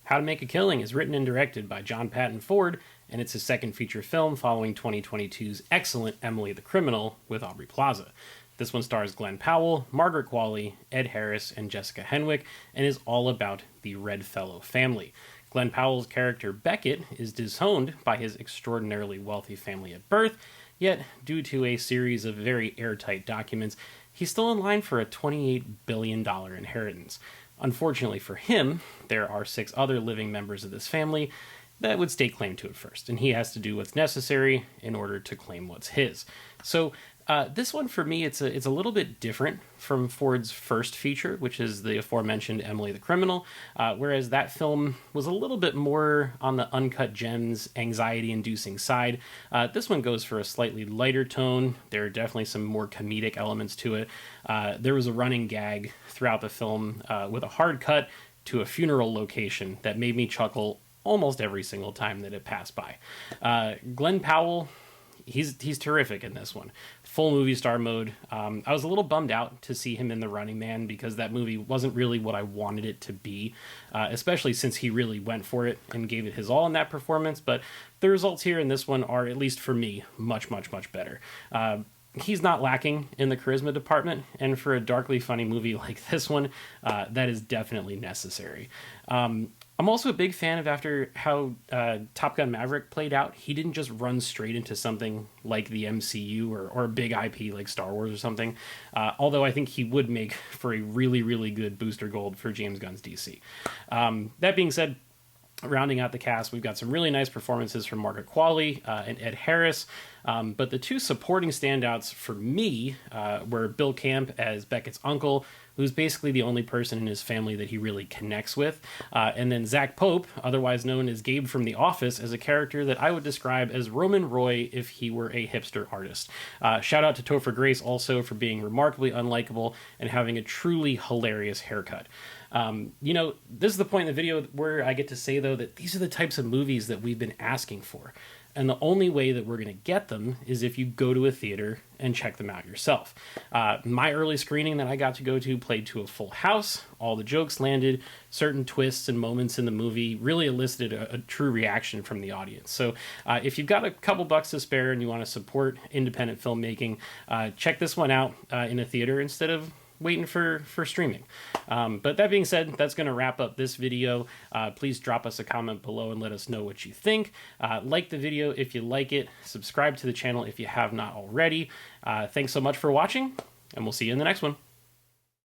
How to Make a Killing is written and directed by John Patton Ford, and it's his second feature film following 2022's excellent Emily the Criminal with Aubrey Plaza. This one stars Glen Powell, Margaret Qualley, Ed Harris, and Jessica Henwick, and is all about the Redfellow family. Glen Powell's character Becket is disowned by his extraordinarily wealthy family at birth, yet due to a series of very airtight documents, he's still in line for a $28 billion inheritance. Unfortunately for him, there are 6 other living members of this family that would stake claim to it first, and he has to do what's necessary in order to claim what's his. So this one for me, it's a little bit different from Ford's first feature, which is the aforementioned Emily the Criminal, whereas that film was a little bit more on the uncut gems, anxiety-inducing side. This one goes for a slightly lighter tone. There are definitely some more comedic elements to it. There was a running gag throughout the film with a hard cut to a funeral location that made me chuckle almost every single time that it passed by. Glen Powell, he's terrific in this one. Full movie star mode. I was a little bummed out to see him in The Running Man because that movie wasn't really what I wanted it to be, especially since he really went for it and gave it his all in that performance. But the results here in this one are, at least for me, much, much, much better. He's not lacking in the charisma department, and for a darkly funny movie like this one, that is definitely necessary. I'm also a big fan of after how Top Gun Maverick played out. He didn't just run straight into something like the MCU or a big IP like Star Wars or something, although I think he would make for a really, really good booster gold for James Gunn's DC. That being said, rounding out the cast, we've got some really nice performances from Margaret Qualley and Ed Harris, but the 2 supporting standouts for me were Bill Camp as Beckett's uncle, who's basically the only person in his family that he really connects with, and then Zach Pope, otherwise known as Gabe from The Office, as a character that I would describe as Roman Roy if he were a hipster artist. Shout out to Topher Grace also for being remarkably unlikable and having a truly hilarious haircut. This is the point in the video where I get to say, though, that these are the types of movies that we've been asking for. And the only way that we're going to get them is if you go to a theater and check them out yourself. My early screening that I got to go to played to a full house. All the jokes landed. Certain twists and moments in the movie really elicited a true reaction from the audience. So if you've got a couple bucks to spare and you want to support independent filmmaking, check this one out in a theater instead of waiting for streaming. But that being said, that's going to wrap up this video. Please drop us a comment below and let us know what you think. Like the video if you like it. Subscribe to the channel if you have not already. Thanks so much for watching, and we'll see you in the next one.